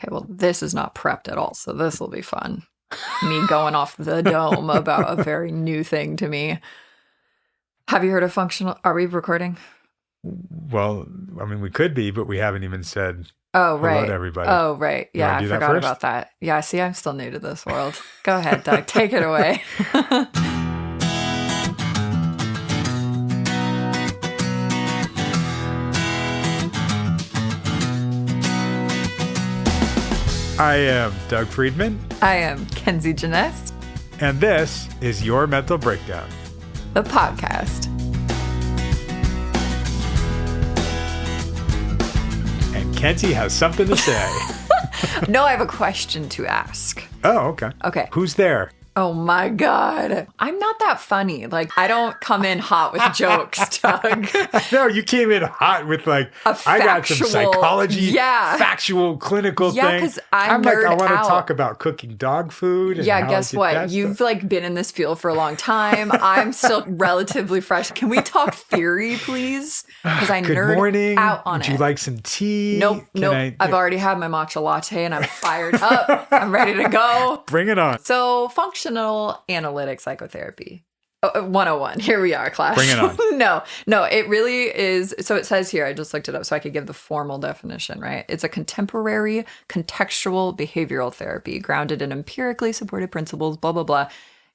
okay, well, this is not prepped at all, so this will be fun. Me going off the dome about a very new thing to me. Have you heard of functional? Are we recording? Well, I mean, we could be, but we haven't even said hello to everybody. Oh, right. Yeah, I forgot about that. Yeah, see, I'm still new to this world. Go ahead, Doug. Take it away. I am Doug Friedman. I am Kenzie Janest. And this is Your Mental Breakdown, the podcast. And Kenzie has something to say. No, I have a question to ask. Oh, okay. Okay. Who's there? Oh my God. I'm not that funny. Like, I don't come in hot with jokes, Doug. No, you came in hot with like, I got some psychology, factual, clinical thing. Yeah, because I'm like, I want to talk about cooking dog food. And yeah, guess what? You've like been in this field for a long time. I'm still relatively fresh. Can we talk theory, please? Because I nerd out on it. Would you like some tea? Nope. I've already had my matcha latte and I'm fired up. I'm ready to go. Bring it on. So, functional analytic psychotherapy. 101. Here we are, class. Bring it on. No, it really is. So it says here, I just looked it up so I could give the formal definition, right? It's a contemporary contextual behavioral therapy grounded in empirically supported principles, blah, blah, blah,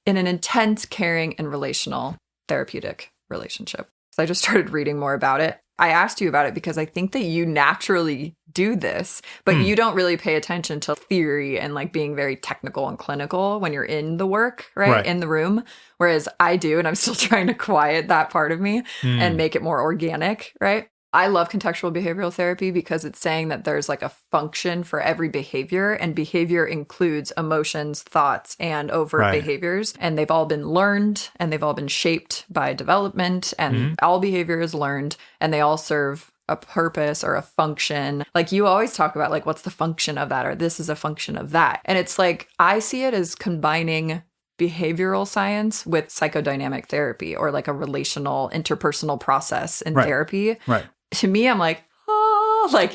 in an intense, caring, and relational therapeutic relationship. So I just started reading more about it. I asked you about it because I think that you naturally do this, but you don't really pay attention to theory and like being very technical and clinical when you're in the work, right? In the room. Whereas I do, and I'm still trying to quiet that part of me and make it more organic, right? I love contextual behavioral therapy because it's saying that there's like a function for every behavior, and behavior includes emotions, thoughts, and overt behaviors. And they've all been learned and they've all been shaped by development, and all behavior is learned, and they all serve a purpose or a function. Like you always talk about like, what's the function of that? Or this is a function of that. And it's like, I see it as combining behavioral science with psychodynamic therapy, or like a relational interpersonal process in therapy. Right. To me, I'm like,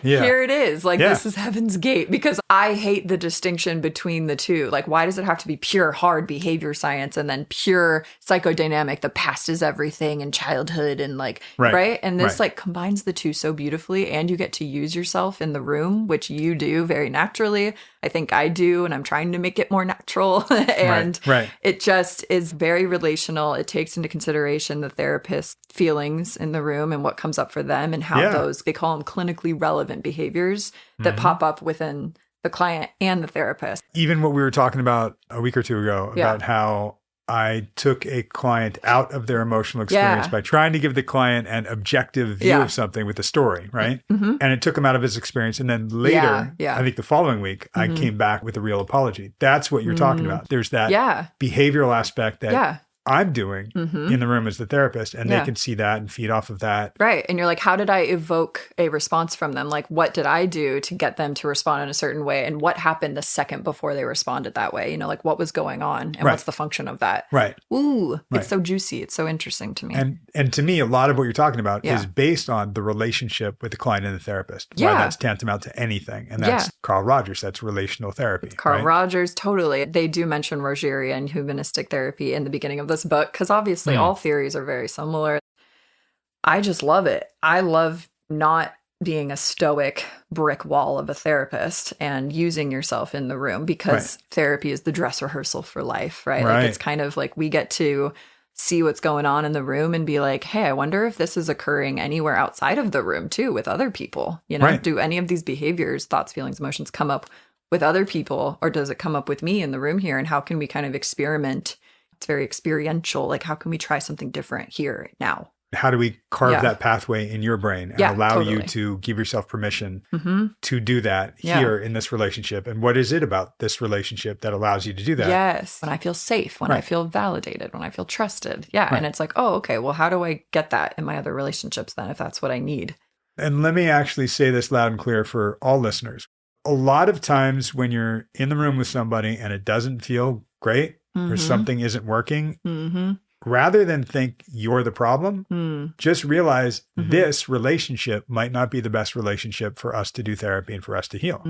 here it is. Like, this is Heaven's Gate, because I hate the distinction between the two. Like, why does it have to be pure hard behavior science and then pure psychodynamic, the past is everything, and childhood and like, right? And this like combines the two so beautifully, and you get to use yourself in the room, which you do very naturally. I think I do, and I'm trying to make it more natural. And it just is very relational. It takes into consideration the therapist's feelings in the room and what comes up for them, and how those, they call them clinically relevant behaviors that pop up within the client and the therapist. Even what we were talking about a week or two ago about how I took a client out of their emotional experience by trying to give the client an objective view of something with a story, right? And it took him out of his experience. And then later, I think the following week, I came back with a real apology. That's what you're talking about. There's that behavioral aspect that I'm doing in the room as the therapist, and they can see that and feed off of that. Right. And you're like, how did I evoke a response from them? Like, what did I do to get them to respond in a certain way? And what happened the second before they responded that way? You know, like, what was going on? And what's the function of that? Right. Ooh, it's so juicy. It's so interesting to me. And to me, a lot of what you're talking about is based on the relationship with the client and the therapist. Why that's tantamount to anything. And that's Carl Rogers. That's relational therapy. Carl Rogers, totally. They do mention Rogeria and humanistic therapy in the beginning of this book, because obviously all theories are very similar. I just love it. I love not being a stoic brick wall of a therapist and using yourself in the room, because therapy is the dress rehearsal for life, right? Like, it's kind of like we get to see what's going on in the room and be like, hey, I wonder if this is occurring anywhere outside of the room too, with other people. You know, do any of these behaviors, thoughts, feelings, emotions come up with other people, or does it come up with me in the room here? And how can we kind of experiment? It's very experiential. Like, how can we try something different here now? How do we carve that pathway in your brain and allow you to give yourself permission to do that here in this relationship? And what is it about this relationship that allows you to do that? Yes. When I feel safe, when I feel validated, when I feel trusted. Yeah. And it's like, oh, okay, well, how do I get that in my other relationships then, if that's what I need? And let me actually say this loud and clear for all listeners. A lot of times when you're in the room with somebody and it doesn't feel great, or something isn't working, rather than think you're the problem, just realize this relationship might not be the best relationship for us to do therapy and for us to heal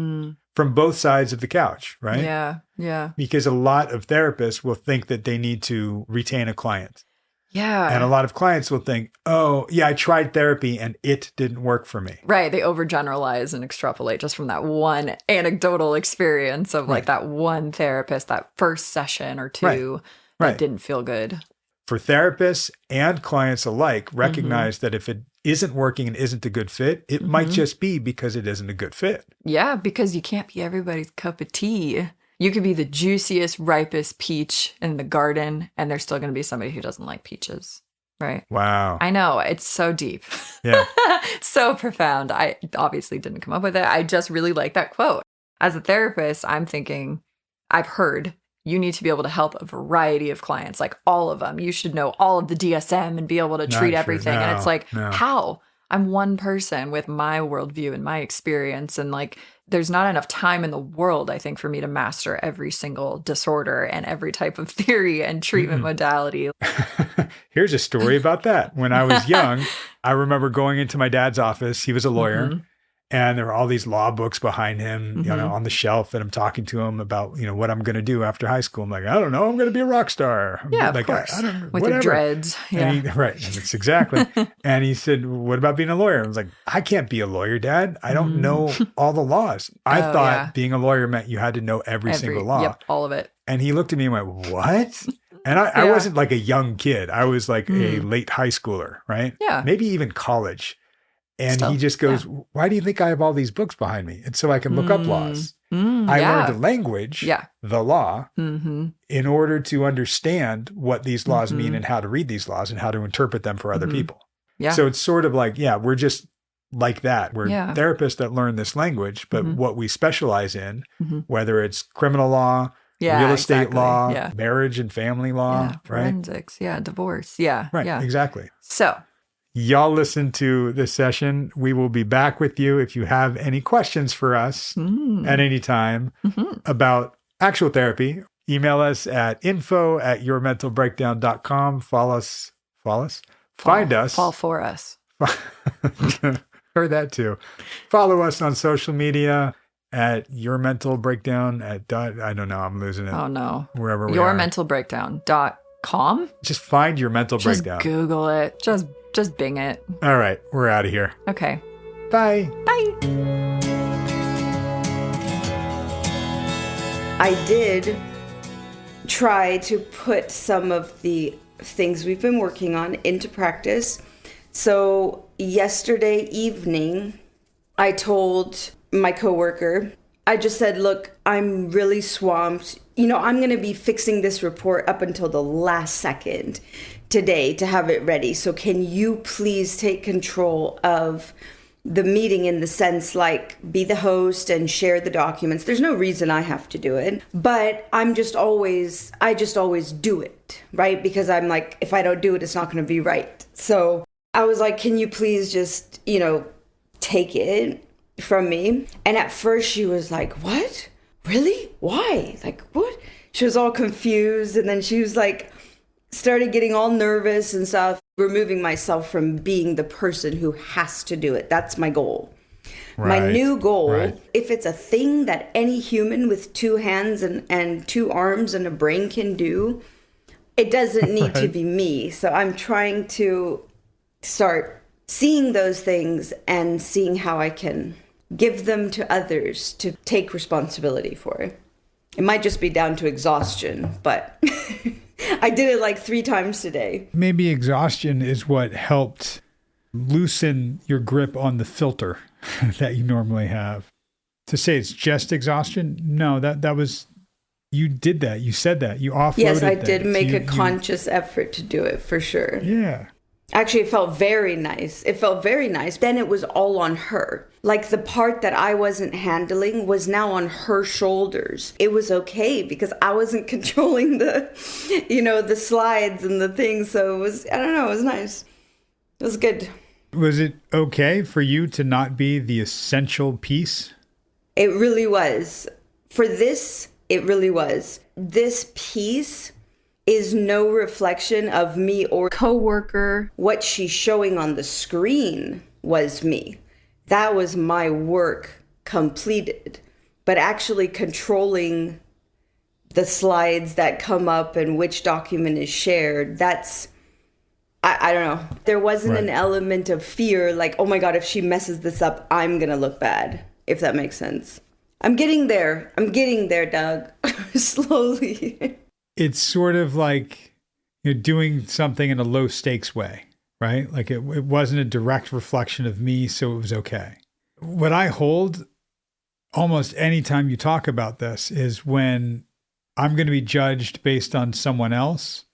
from both sides of the couch, right? Yeah. Yeah. Because a lot of therapists will think that they need to retain a client. Yeah. And a lot of clients will think, oh, yeah, I tried therapy and it didn't work for me. Right. They overgeneralize and extrapolate just from that one anecdotal experience of like that one therapist, that first session or two that didn't feel good. For therapists and clients alike, recognize that if it isn't working and isn't a good fit, it might just be because it isn't a good fit. Yeah, because you can't be everybody's cup of tea. You could be the juiciest, ripest peach in the garden, and there's still going to be somebody who doesn't like peaches, right? Wow. I know. It's so deep. Yeah. So profound. I obviously didn't come up with it. I just really like that quote. As a therapist, I'm thinking, I've heard you need to be able to help a variety of clients, like all of them. You should know all of the DSM and be able to treat everything. And it's like, how? I'm one person with my worldview and my experience. And like, there's not enough time in the world, I think, for me to master every single disorder and every type of theory and treatment modality. Here's a story about that. When I was young, I remember going into my dad's office. He was a lawyer. And there were all these law books behind him, you know, on the shelf. And I'm talking to him about, you know, what I'm going to do after high school. I'm like, I don't know. I'm going to be a rock star. Yeah, like, of course. I don't know. With whatever. the dreads. Yeah. And right. And it's exactly. And he said, what about being a lawyer? I was like, I can't be a lawyer, Dad. I don't know all the laws. I thought being a lawyer meant you had to know every single law. Yep, all of it. And he looked at me and went, what? And I wasn't like a young kid. I was like a late high schooler, right? Yeah. Maybe even college. And he just goes, why do you think I have all these books behind me? And so I can look up laws. I learned the language, the law, in order to understand what these laws mean and how to read these laws and how to interpret them for other people. Yeah. So it's sort of like, we're just like that. We're therapists that learn this language, but what we specialize in, whether it's criminal law, real estate law, marriage and family law, forensics, divorce. Exactly. So y'all listen to this session. We will be back with you if you have any questions for us at any time about actual therapy. Email us at info@yourmentalbreakdown.com. Follow us. Find us. Fall for us. Heard that too. Follow us on social media at Your Mental Breakdown I don't know. I'm losing it. Oh no. Wherever we are. yourmentalbreakdown.com. Just find Your Mental Breakdown. Just Google it. Just Bing it. All right. We're out of here. Okay. Bye. Bye. I did try to put some of the things we've been working on into practice. So yesterday evening, I told my coworker, I just said, look, I'm really swamped. You know, I'm going to be fixing this report up until the last second today to have it ready. So can you please take control of the meeting in the sense like be the host and share the documents. There's no reason I have to do it, but I just always do it, right? Because I'm like, if I don't do it, it's not going to be right. So I was like, can you please just, take it from me? And at first she was like, what? Really? Why? Like, what? She was all confused. And then she was like, started getting all nervous and stuff, removing myself from being the person who has to do it. That's my goal. Right. My new goal, if it's a thing that any human with 2 hands and 2 arms and a brain can do, it doesn't need to be me. So I'm trying to start seeing those things and seeing how I can give them to others to take responsibility for it. It might just be down to exhaustion, but I did it like 3 times today. Maybe exhaustion is what helped loosen your grip on the filter that you normally have. To say it's just exhaustion, no, that was, you did that. You said that. You offloaded. Yes, I did make a conscious effort to do it for sure. Yeah. Actually, it felt very nice. Then it was all on her. Like the part that I wasn't handling was now on her shoulders. It was okay because I wasn't controlling the slides and the things. So it was, I don't know, it was nice. It was good. Was it okay for you to not be the essential piece? It really was. For this, it really was. This piece is no reflection of me or coworker. What she's showing on the screen was me. That was my work completed. But actually controlling the slides that come up and which document is shared, that's, I don't know. There wasn't an element of fear, like, oh my God, if she messes this up, I'm going to look bad, if that makes sense. I'm getting there, Doug. Slowly. It's sort of like you're doing something in a low stakes way, right? Like it wasn't a direct reflection of me, so it was okay. What I hold almost any time you talk about this is when I'm going to be judged based on someone else,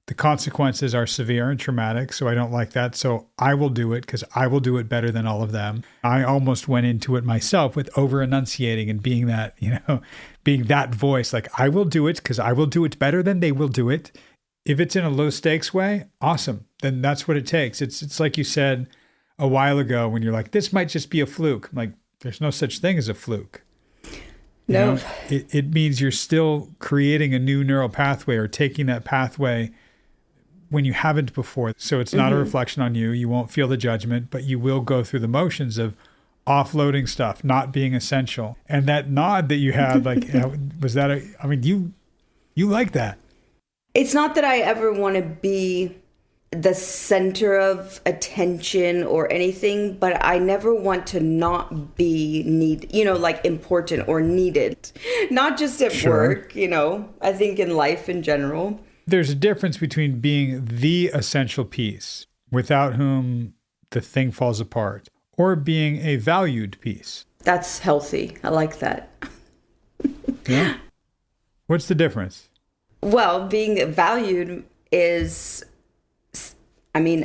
the consequences are severe and traumatic, so I don't like that. So I will do it because I will do it better than all of them. I almost went into it myself with over-enunciating and being that, being that voice. Like, I will do it because I will do it better than they will do it. If it's in a low-stakes way, awesome. Then that's what it takes. It's like you said a while ago when you're like, this might just be a fluke. I'm like, there's no such thing as a fluke. No. It means you're still creating a new neural pathway or taking that pathway when you haven't before. So it's not a reflection on you. You won't feel the judgment, but you will go through the motions of offloading stuff, not being essential. And that nod that you had, like, was that you like that. It's not that I ever want to be the center of attention or anything, but I never want to not be like important or needed. Not just at work, I think in life in general. There's a difference between being the essential piece without whom the thing falls apart or being a valued piece. That's healthy. I like that. Yeah. What's the difference? Well, being valued is,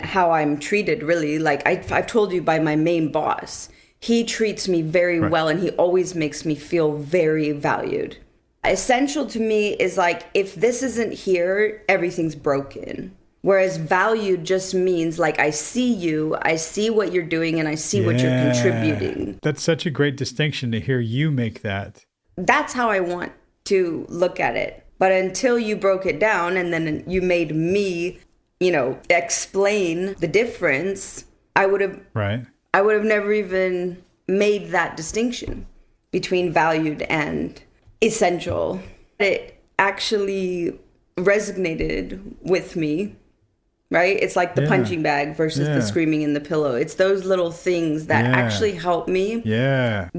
how I'm treated, really. Like I've told you, by my main boss. He treats me very well, and he always makes me feel very valued. Essential to me is like, if this isn't here, everything's broken. Whereas valued just means like, I see you, I see what you're doing, and I see what you're contributing. That's such a great distinction to hear you make that. That's how I want to look at it. But until you broke it down and then you made me, explain the difference, I would have never even made that distinction between valued and essential. It actually resonated with me, right? It's like the punching bag versus the screaming in the pillow. It's those little things that actually help me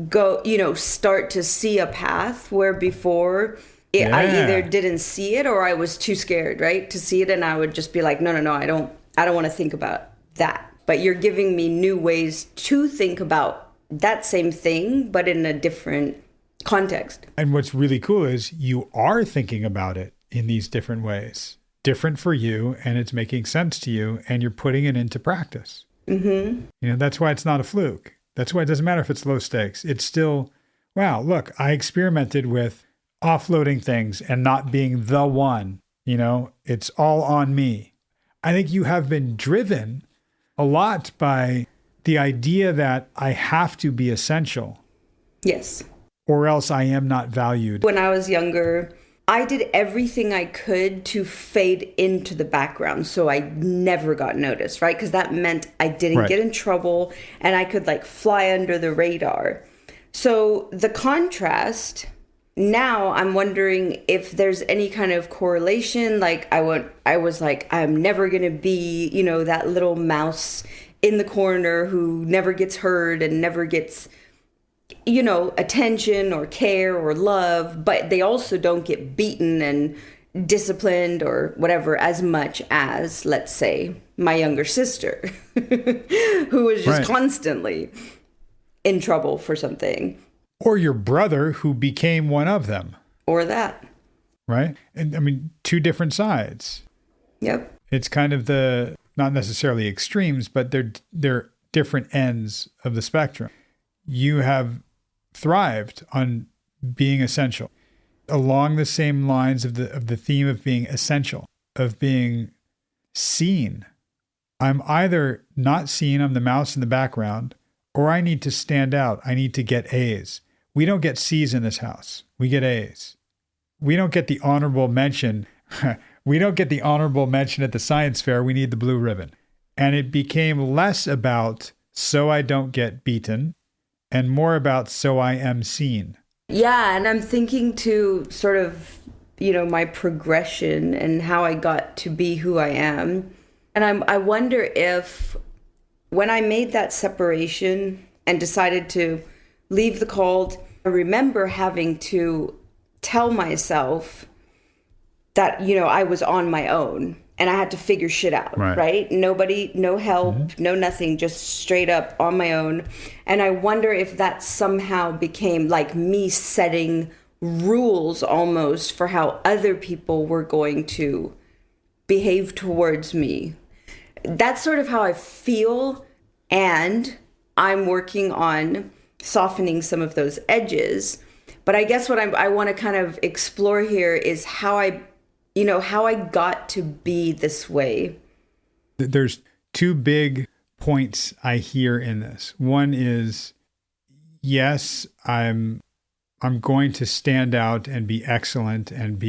go, start to see a path where before I either didn't see it or I was too scared, right, to see it. And I would just be like, no, I don't want to think about that. But you're giving me new ways to think about that same thing, but in a different context. And what's really cool is you are thinking about it in these different ways, different for you, and it's making sense to you, and you're putting it into practice. That's why it's not a fluke. That's why it doesn't matter if it's low stakes. It's still, wow, look, I experimented with offloading things and not being the one, it's all on me. I think you have been driven a lot by the idea that I have to be essential. Yes. Or else I am not valued. When I was younger, I did everything I could to fade into the background so I never got noticed, right? Because that meant I didn't get in trouble and I could like fly under the radar. So the contrast, now I'm wondering if there's any kind of correlation. Like I was like, I'm never going to be, that little mouse in the corner who never gets heard and never gets attention or care or love, but they also don't get beaten and disciplined or whatever as much as, let's say, my younger sister, who was just constantly in trouble for something. Or your brother who became one of them. Or that. Right? And two different sides. Yep. It's kind of the, not necessarily extremes, but they're different ends of the spectrum. You have thrived on being essential along the same lines of the theme of being essential, of being seen. I'm either not seen, I'm the mouse in the background, or I need to stand out. I need to get A's. We don't get C's in this house. We get A's. We don't get the honorable mention we don't get the honorable mention at the science fair. We need the blue ribbon. And it became less about so I don't get beaten and more about so I am seen. Yeah, and I'm thinking to sort of, my progression and how I got to be who I am. And I wonder if when I made that separation and decided to leave the cult, I remember having to tell myself that, I was on my own and I had to figure shit out, right? Nobody, no help, no nothing, just straight up on my own. And I wonder if that somehow became like me setting rules almost for how other people were going to behave towards me. That's sort of how I feel. And I'm working on softening some of those edges. But I guess what I want to kind of explore here is how I got to be this way. There's two big points I hear in this. One is, yes, I'm going to stand out and be excellent and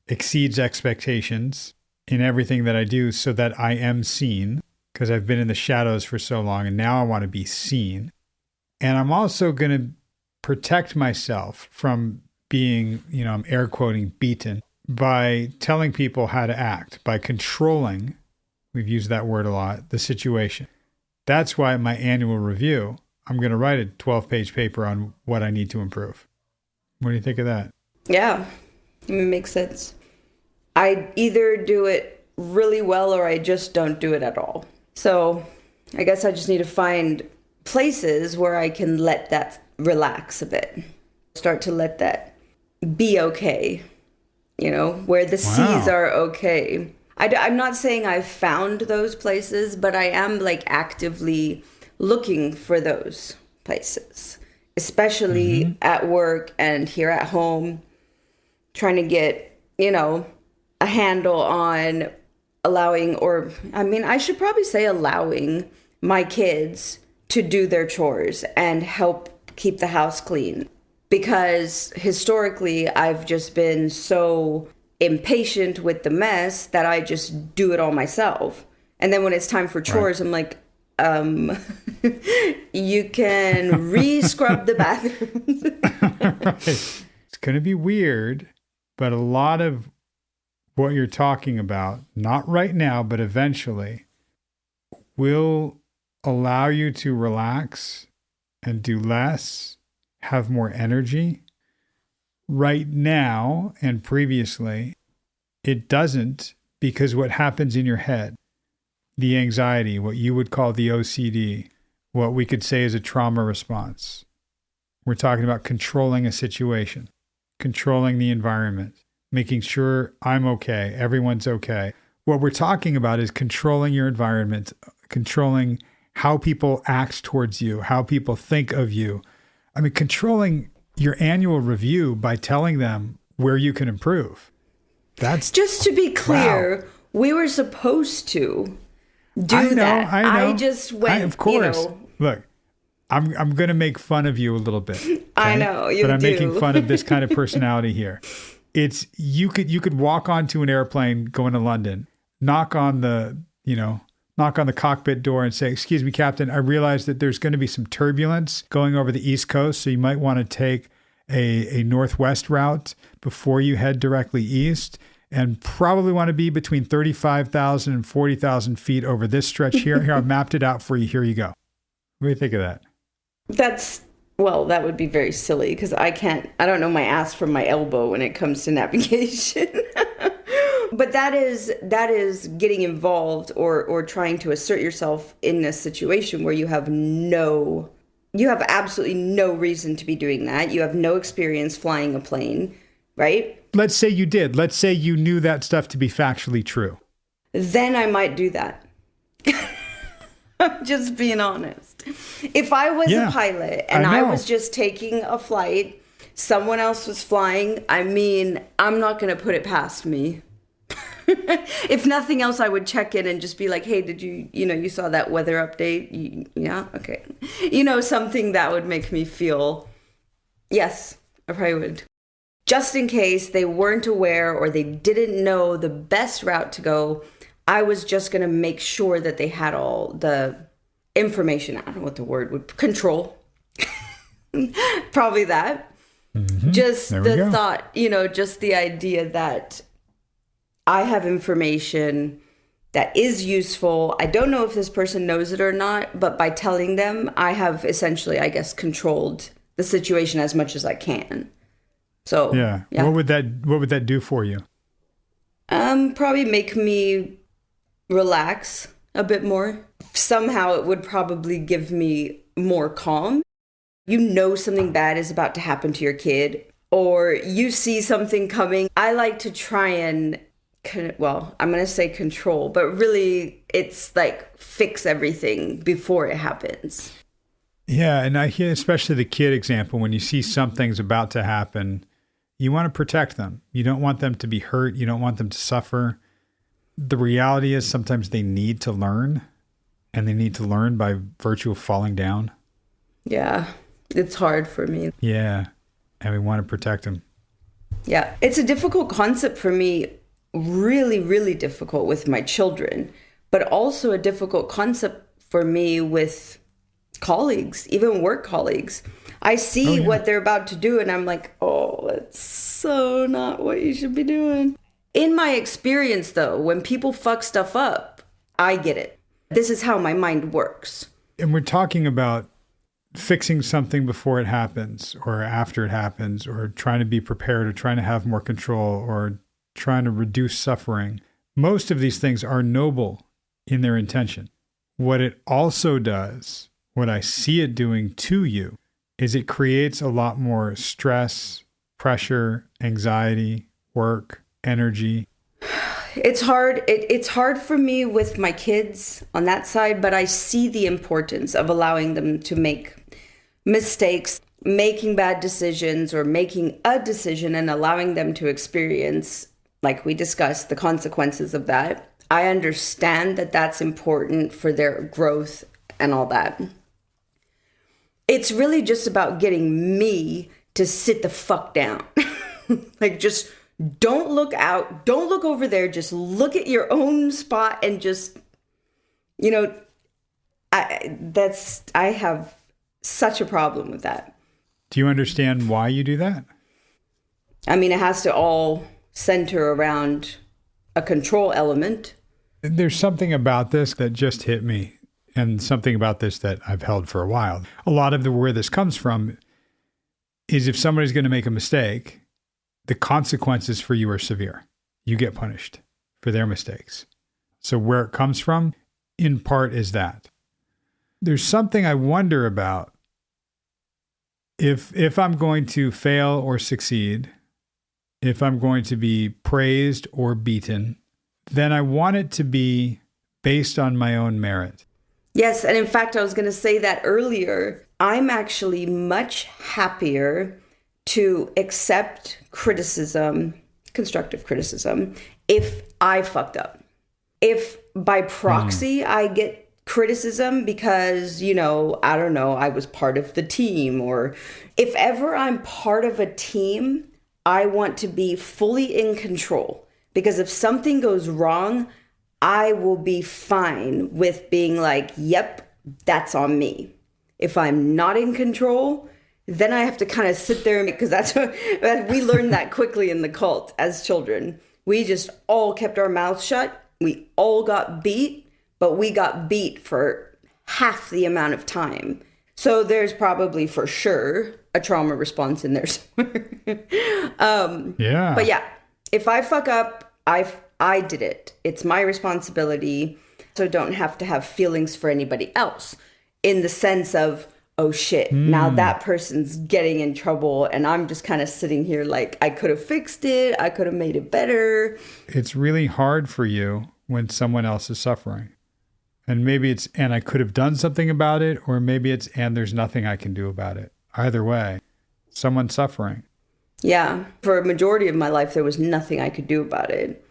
exceeds expectations in everything that I do so that I am seen, because I've been in the shadows for so long and now I want to be seen. And I'm also going to protect myself from being, I'm air quoting, beaten by telling people how to act, by controlling, we've used that word a lot, the situation. That's why in my annual review, I'm going to write a 12-page paper on what I need to improve. What do you think of that? Yeah, it makes sense. I either do it really well or I just don't do it at all. So I guess I just need to find places where I can let that relax a bit. Start to let that be okay, where the seas are okay. I'm not saying I've found those places, but I am like actively looking for those places, especially at work and here at home, trying to get, a handle on allowing, I should probably say allowing my kids to do their chores and help keep the house clean. Because historically, I've just been so impatient with the mess that I just do it all myself. And then when it's time for chores, I'm like, you can re-scrub the bathrooms. It's going to be weird, but a lot of what you're talking about, not right now, but eventually, will allow you to relax and do less, have more energy. Right now and previously, it doesn't, because what happens in your head, the anxiety, what you would call the OCD, what we could say is a trauma response. We're talking about controlling a situation, controlling the environment, making sure I'm okay, everyone's okay. What we're talking about is controlling your environment, controlling how people act towards you, how people think of you. Controlling your annual review by telling them where you can improve. That's just to be clear, we were supposed to do that. I know. I just went, of course. Look, I'm going to make fun of you a little bit. Okay? I know you do. But I'm making fun of this kind of personality here. It's you could walk onto an airplane going to London, knock on the cockpit door and say, "Excuse me, Captain, I realize that there's going to be some turbulence going over the East Coast, so you might want to take a northwest route before you head directly east, and probably want to be between 35,000 and 40,000 feet over this stretch here. Here, I've mapped it out for you. Here you go." What do you think of that? That would be very silly because I don't know my ass from my elbow when it comes to navigation. But that is getting involved or trying to assert yourself in a situation where you have absolutely no reason to be doing that. You have no experience flying a plane, right? Let's say you did. Let's say you knew that stuff to be factually true. Then I might do that. I'm just being honest. If I was a pilot and I was just taking a flight, someone else was flying, I'm not going to put it past me. If nothing else, I would check in and just be like, "Hey, did you saw that weather update? Yeah, okay." Something that would make me feel, yes, I probably would. just in case they weren't aware or they didn't know the best route to go, I was just going to make sure that they had all the information. I don't know what the word would, control. Probably that. Mm-hmm. Just the thought, just the idea that I have information that is useful. I don't know if this person knows it or not, but by telling them, I have essentially, I guess, controlled the situation as much as I can. So yeah. What would that do for you? Probably make me relax a bit more. Somehow it would probably give me more calm. Something bad is about to happen to your kid, or you see something coming. I like to try and, I'm going to say control, but really it's like fix everything before it happens. Yeah, and I hear especially the kid example, when you see something's about to happen, you want to protect them. You don't want them to be hurt. You don't want them to suffer. The reality is sometimes they need to learn, and they need to learn by virtue of falling down. Yeah, it's hard for me. Yeah, and we want to protect them. Yeah, it's a difficult concept for me, really, really difficult with my children, but also a difficult concept for me with colleagues, even work colleagues. I see what they're about to do and I'm like, oh, that's so not what you should be doing. In my experience, though, when people fuck stuff up, I get it. This is how my mind works. And we're talking about fixing something before it happens or after it happens, or trying to be prepared, or trying to have more control, or trying to reduce suffering. Most of these things are noble in their intention. What it also does, what I see it doing to you, is it creates a lot more stress, pressure, anxiety, work, energy. It's hard. It's hard for me with my kids on that side, but I see the importance of allowing them to make mistakes, making bad decisions, or making a decision and allowing them to experience, like we discussed, the consequences of that. I understand that that's important for their growth and all that. It's really just about getting me to sit the fuck down. Like, just don't look out. Don't look over there. Just look at your own spot and just, I have such a problem with that. Do you understand why you do that? I mean, it has to all center around a control element. There's something about this that just hit me, and something about this that I've held for a while. A lot of where this comes from is if somebody's going to make a mistake, the consequences for you are severe. You get punished for their mistakes. So where it comes from, in part, is that. There's something I wonder about. If I'm going to fail or succeed, if I'm going to be praised or beaten, then I want it to be based on my own merit. Yes, and in fact, I was going to say that earlier. I'm actually much happier to accept criticism, constructive criticism, if I fucked up. If by proxy I get criticism because, I don't know, I was part of the team, or if ever I'm part of a team, I want to be fully in control, because if something goes wrong, I will be fine with being like, yep, that's on me. If I'm not in control, then I have to kind of sit there, because that's what we learned that quickly in the cult as children. We just all kept our mouths shut. We all got beat, but we got beat for half the amount of time. So there's probably for sure a trauma response in there somewhere. Yeah. But yeah, if I fuck up, I did it. It's my responsibility. So don't have to have feelings for anybody else, in the sense of, oh shit, now that person's getting in trouble and I'm just kind of sitting here like, I could have fixed it. I could have made it better. It's really hard for you when someone else is suffering. And maybe it's, and I could have done something about it, or maybe it's, and there's nothing I can do about it. Either way, someone's suffering. Yeah. For a majority of my life, there was nothing I could do about it.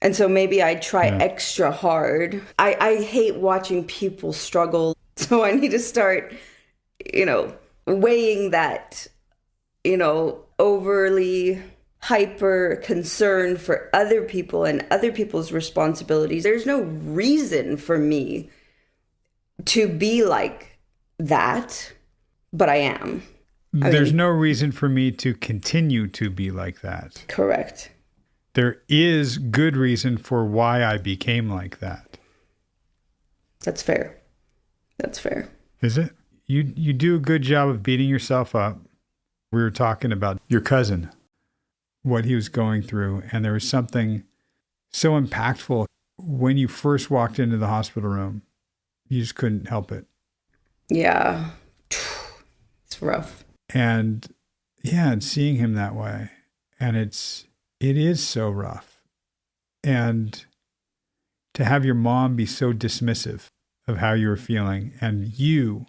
And so maybe I try extra hard. I hate watching people struggle. So I need to start, weighing that, overly hyper concerned for other people and other people's responsibilities. There's no reason for me to be like that, but I am. There's no reason for me to continue to be like that. Correct. There is good reason for why I became like that. That's fair. That's fair. Is it? You do a good job of beating yourself up. We were talking about your cousin, what he was going through, and there was something so impactful when you first walked into the hospital room. You just couldn't help it. Yeah. It's rough. And seeing him that way. And it is so rough. And to have your mom be so dismissive of how you were feeling, and you,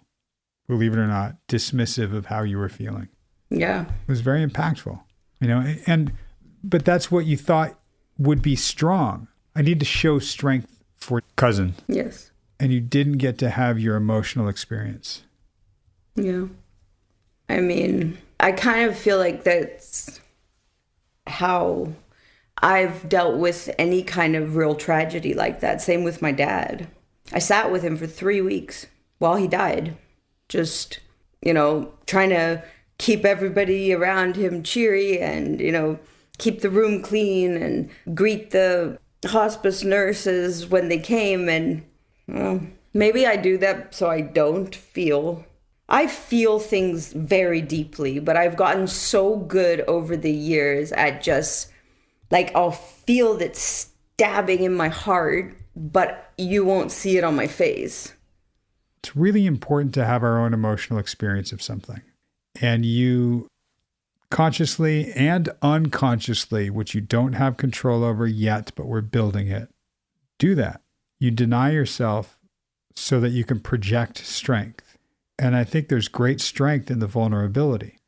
believe it or not, dismissive of how you were feeling. Yeah. It was very impactful, but that's what you thought would be strong. I need to show strength for cousin. Yes. And you didn't get to have your emotional experience. Yeah. I mean, I kind of feel like that's how I've dealt with any kind of real tragedy like that. Same with my dad. I sat with him for 3 weeks while he died. Just, trying to keep everybody around him cheery and, keep the room clean and greet the hospice nurses when they came. And maybe I do that so I don't feel. I feel things very deeply, but I've gotten so good over the years at just, I'll feel that stabbing in my heart, but you won't see it on my face. It's really important to have our own emotional experience of something. And you consciously and unconsciously, which you don't have control over yet, but we're building it, do that. You deny yourself so that you can project strength. And I think there's great strength in the vulnerability.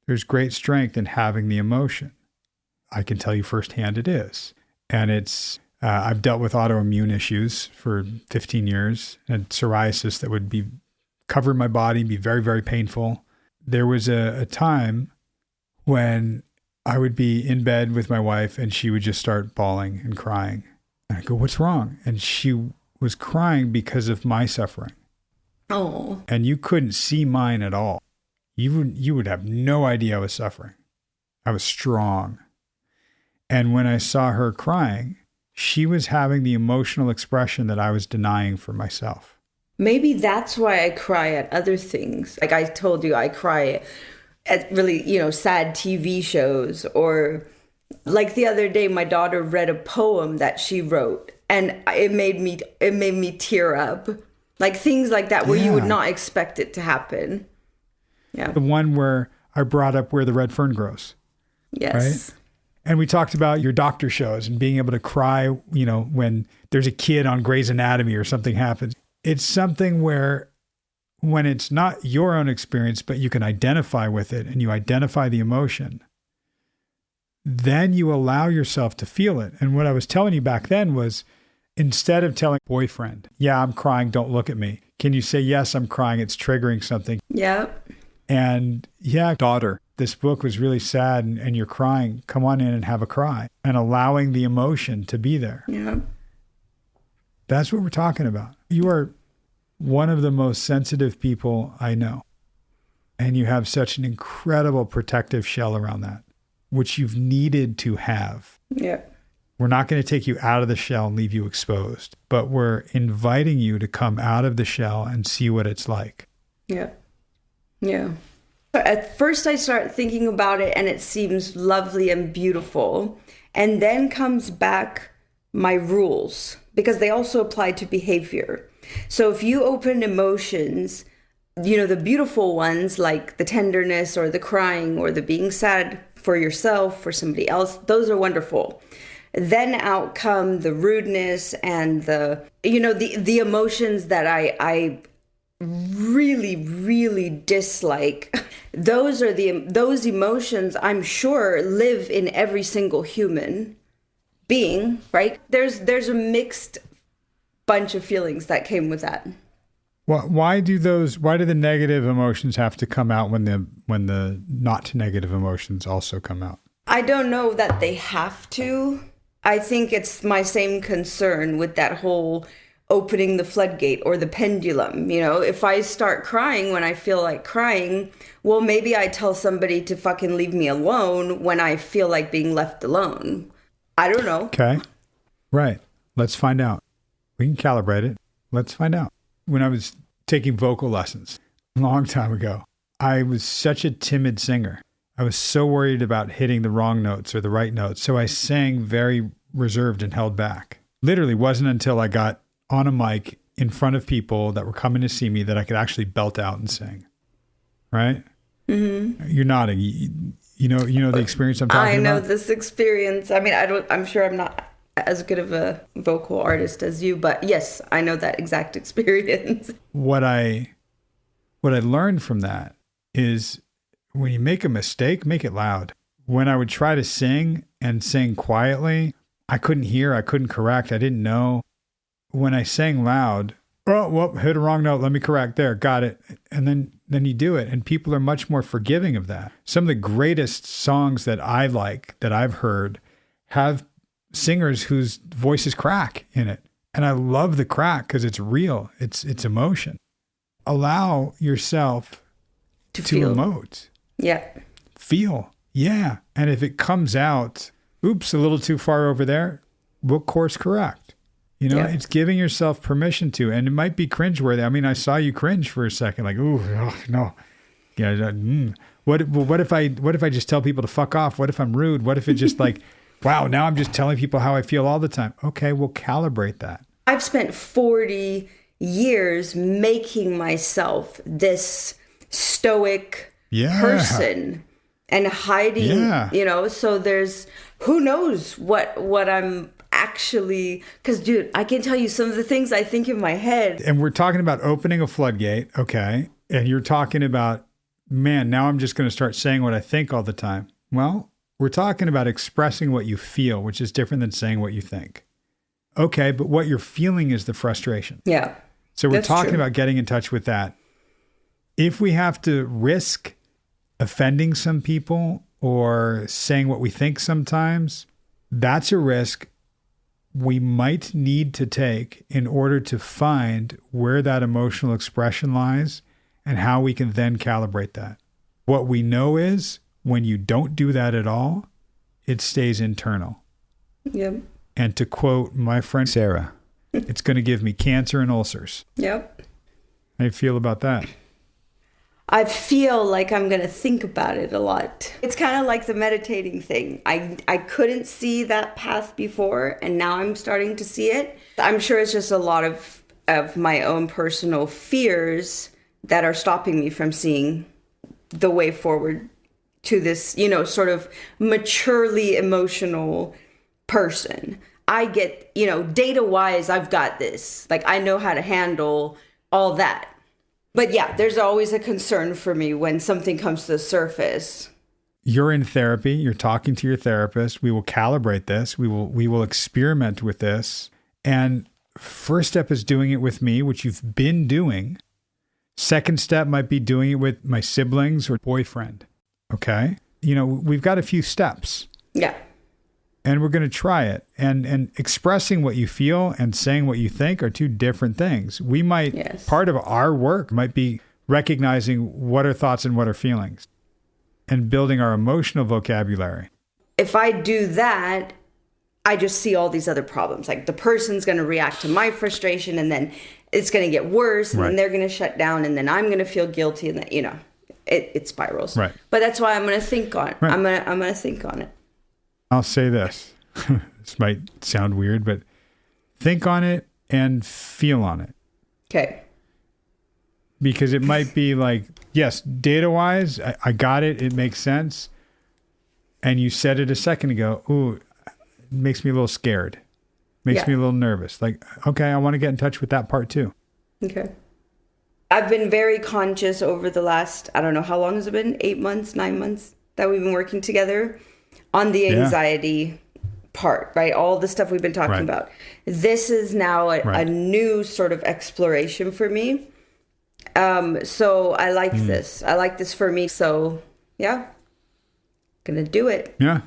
There's great strength in having the emotion. I can tell you firsthand it is. And I've dealt with autoimmune issues for 15 years and psoriasis that would cover my body, be very, very painful. There was a time when I would be in bed with my wife and she would just start bawling and crying. And I go, "What's wrong?" And she was crying because of my suffering. Oh. And you couldn't see mine at all. You would have no idea I was suffering. I was strong. And when I saw her crying, she was having the emotional expression that I was denying for myself. Maybe that's why I cry at other things. Like I told you, I cry at really, sad TV shows, or like the other day, my daughter read a poem that she wrote and it made me tear up. Like things like that where you would not expect it to happen. Yeah. The one where I brought up where the red fern grows. Yes. Right? And we talked about your doctor shows and being able to cry, when there's a kid on Grey's Anatomy or something happens. It's something where when it's not your own experience, but you can identify with it and you identify the emotion, then you allow yourself to feel it. And what I was telling you back then was, instead of telling boyfriend, "Yeah, I'm crying, don't look at me," can you say, "Yes, I'm crying, it's triggering something." Yeah. And yeah, daughter, this book was really sad and you're crying. Come on in and have a cry. And allowing the emotion to be there. Yeah. That's what we're talking about. You are one of the most sensitive people I know. And you have such an incredible protective shell around that, which you've needed to have. Yeah. We're not going to take you out of the shell and leave you exposed, but we're inviting you to come out of the shell and see what it's like. Yeah. Yeah. At first I start thinking about it and it seems lovely and beautiful. And then comes back my rules, because they also apply to behavior. So if you open emotions, the beautiful ones like the tenderness or the crying or the being sad for yourself, for somebody else, those are wonderful. Then out come the rudeness and the emotions that I really, really dislike. Those emotions, I'm sure, live in every single human being, right? There's a mixed bunch of feelings that came with that. Why do the negative emotions have to come out when the not negative emotions also come out? I don't know that they have to. I think it's my same concern with that whole opening the floodgate or the pendulum. You know, if I start crying when I feel like crying, well, maybe I tell somebody to fucking leave me alone when I feel like being left alone. I don't know. Okay. Right. Let's find out. We can calibrate it. Let's find out. When I was taking vocal lessons a long time ago, I was such a timid singer. I was so worried about hitting the wrong notes or the right notes. So I sang very reserved and held back. Literally wasn't until I got on a mic in front of people that were coming to see me that I could actually belt out and sing. Right? Mm-hmm. You're nodding. You know the experience I'm talking about? I know this experience. I mean, I'm sure I'm not as good of a vocal artist as you, but yes, I know that exact experience. What I learned from that is when you make a mistake, make it loud. When I would try to sing and sing quietly, I couldn't hear, I couldn't correct, I didn't know. When I sang loud, hit a wrong note, let me correct there, got it. And then you do it. And people are much more forgiving of that. Some of the greatest songs that I like, that I've heard, have singers whose voices crack in it. And I love the crack because it's real. It's emotion. Allow yourself to emote. Yeah. Feel. Yeah. And if it comes out, oops, a little too far over there, we'll course correct. You know, It's giving yourself permission to, and it might be cringeworthy. I mean, I saw you cringe for a second, like, ooh, no. Yeah. What if I just tell people to fuck off? What if I'm rude? What if it's just like, wow, now I'm just telling people how I feel all the time. Okay, we'll calibrate that. I've spent 40 years making myself this stoic person and hiding, so there's, who knows what I'm actually, because dude, I can tell you some of the things I think in my head. And we're talking about opening a floodgate, okay? And you're talking about, man, now I'm just going to start saying what I think all the time. Well, we're talking about expressing what you feel, which is different than saying what you think. Okay, but what you're feeling is the frustration. Yeah. So we're talking about getting in touch with that. If we have to risk offending some people or saying what we think sometimes, that's a risk we might need to take in order to find where that emotional expression lies and how we can then calibrate that. What we know is when you don't do that at all, it stays internal. Yep. And to quote my friend Sarah, it's going to give me cancer and ulcers. Yep. How do you feel about that? I feel like I'm going to think about it a lot. It's kind of like the meditating thing. I couldn't see that path before, and now I'm starting to see it. I'm sure it's just a lot of my own personal fears that are stopping me from seeing the way forward to this, sort of maturely emotional person. I get, data-wise, I've got this. Like, I know how to handle all that. But yeah, there's always a concern for me when something comes to the surface. You're in therapy. You're talking to your therapist. We will calibrate this. We will experiment with this. And first step is doing it with me, which you've been doing. Second step might be doing it with my siblings or boyfriend. Okay? We've got a few steps. Yeah. And we're going to try it. And expressing what you feel and saying what you think are two different things. We might, part of our work might be recognizing what are thoughts and what are feelings and building our emotional vocabulary. If I do that, I just see all these other problems. Like the person's going to react to my frustration and then it's going to get worse and then they're going to shut down and then I'm going to feel guilty and then, it spirals. Right. But that's why I'm going to think on it. Right. I'm going to think on it. I'll say this. This might sound weird, but think on it and feel on it. Okay. Because it might be like, yes, data-wise, I got it. It makes sense. And you said it a second ago. Ooh, it makes me a little scared. Makes me a little nervous. Like, okay, I want to get in touch with that part too. Okay. I've been very conscious over the last, I don't know, how long has it been? 8 months, 9 months that we've been working together on the anxiety part, right? All the stuff we've been talking about. This is now a new sort of exploration for me So I like this. I like this for me. So yeah, gonna do it. Yeah.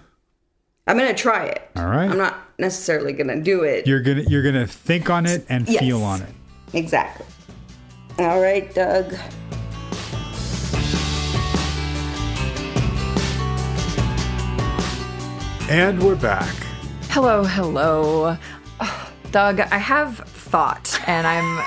I'm gonna try it. All right. I'm not necessarily gonna do it. You're gonna think on it and feel on it. Exactly. All right, Doug. And we're back. Hello. Doug, I have thought, and I'm...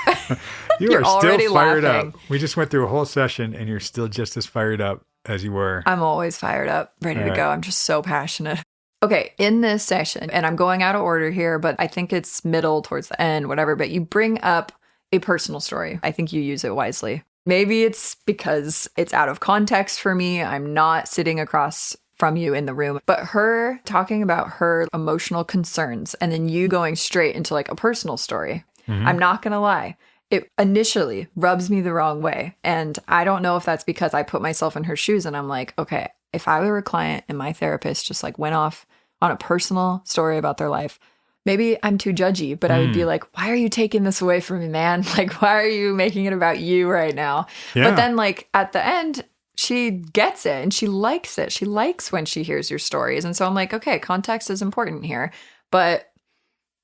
You are still fired laughing. up. We just went through a whole session, and you're still just as fired up as you were. I'm always fired up, ready to go. I'm just so passionate. Okay, in this session, and I'm going out of order here, but I think it's middle towards the end, whatever, but you bring up a personal story. I think you use it wisely. Maybe it's because it's out of context for me. I'm not sitting across from you in the room, but her talking about her emotional concerns and then you going straight into like a personal story. I'm not going to lie. It initially rubs me the wrong way. And I don't know if that's because I put myself in her shoes and I'm like, okay, if I were a client and my therapist just like went off on a personal story about their life, maybe I'm too judgy, but I would be like, why are you taking this away from me, man? Like, why are you making it about you right now? Yeah. But then like at the end, she gets it and she likes it. She likes when she hears your stories. And so I'm like, okay, context is important here. But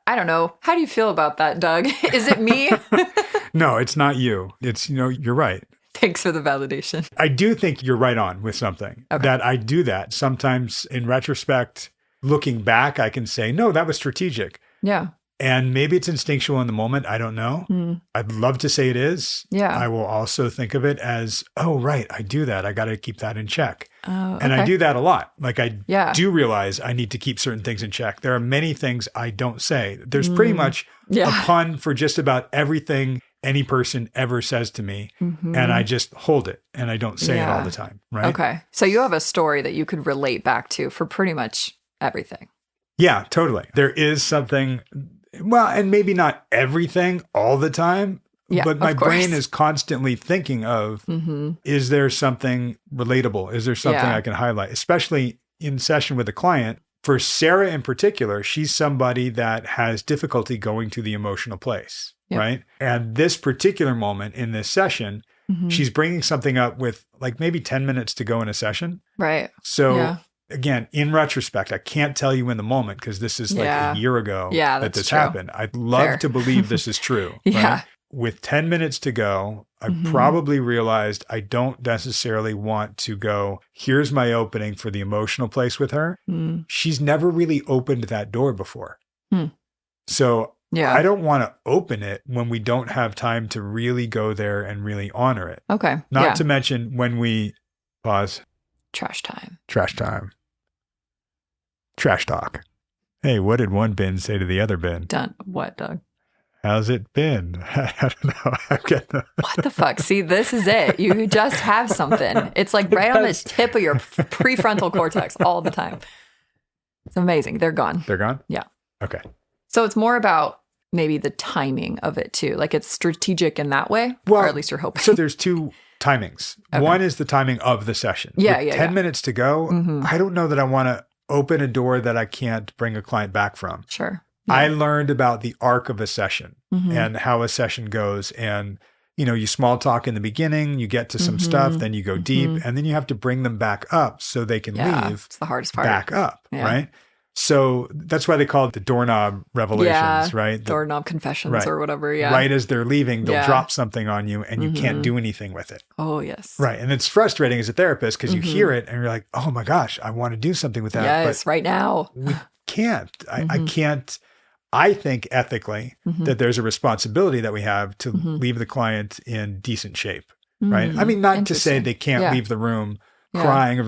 I don't know. How do you feel about that, Doug? Is it me? No, it's not you. It's, you're right. Thanks for the validation. I do think you're right on with something. Okay. That I do that. Sometimes in retrospect, looking back, I can say, no, that was strategic. Yeah. And maybe it's instinctual in the moment. I don't know. I'd love to say it is. Yeah. I will also think of it as, oh, right, I do that. I got to keep that in check. Oh, okay. And I do that a lot. Like I do realize I need to keep certain things in check. There are many things I don't say. There's pretty much a pun for just about everything any person ever says to me. And I just hold it and I don't say it all the time. Right. Okay. So you have a story that you could relate back to for pretty much everything. Yeah, totally. There is something... Well, and maybe not everything all the time, but my brain is constantly thinking of, is there something relatable? Is there something I can highlight? Especially in session with a client. For Sarah in particular, she's somebody that has difficulty going to the emotional place, right? And this particular moment in this session, she's bringing something up with like maybe 10 minutes to go in a session. Right. So... Again, in retrospect, I can't tell you in the moment because this is like a year ago that this happened. I'd love to believe this is true. Right? With 10 minutes to go, I probably realized I don't necessarily want to go, here's my opening for the emotional place with her. She's never really opened that door before. So I don't want to open it when we don't have time to really go there and really honor it. Okay. Not to mention when we pause. Trash time. Trash time. Trash talk. Hey, what did one bin say to the other bin? Done. What, Doug? How's it been? I don't know. What the fuck? See, this is it. You just have something. It's like right on the tip of your prefrontal cortex all the time. It's amazing. They're gone. They're gone? Yeah. Okay. So it's more about maybe the timing of it too. Like it's strategic in that way, or at least you're hoping. So there's two timings. Okay. One is the timing of the session. Yeah, With 10 minutes to go. I don't know that I want to open a door that I can't bring a client back from. Sure. Yeah. I learned about the arc of a session and how a session goes. And, you small talk in the beginning, you get to some stuff, then you go deep, and then you have to bring them back up so they can leave. It's the hardest part. Back up, right? So that's why they call it the doorknob revelations, right? Doorknob confessions or whatever, Right as they're leaving, they'll drop something on you and you can't do anything with it. Oh, yes. Right. And it's frustrating as a therapist because you hear it and you're like, oh my gosh, I want to do something with that. Yes, but right now. We can't. I can't. I think ethically that there's a responsibility that we have to leave the client in decent shape, right? I mean, not to say they can't leave the room crying.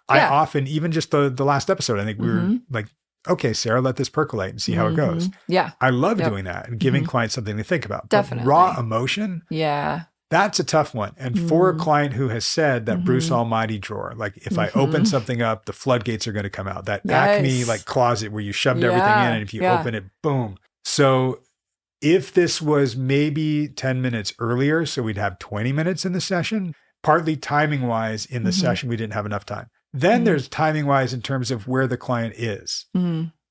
I often, even just the last episode, I think we were like, okay, Sarah, let this percolate and see how it goes. Yeah. I love doing that and giving clients something to think about. Definitely. But raw emotion. Yeah. That's a tough one. And for a client who has said that Bruce Almighty drawer, like if I open something up, the floodgates are going to come out. That Acme like closet where you shoved everything in and if you open it, boom. So if this was maybe 10 minutes earlier, so we'd have 20 minutes in the session, partly timing wise in the session, we didn't have enough time. Then there's timing wise in terms of where the client is.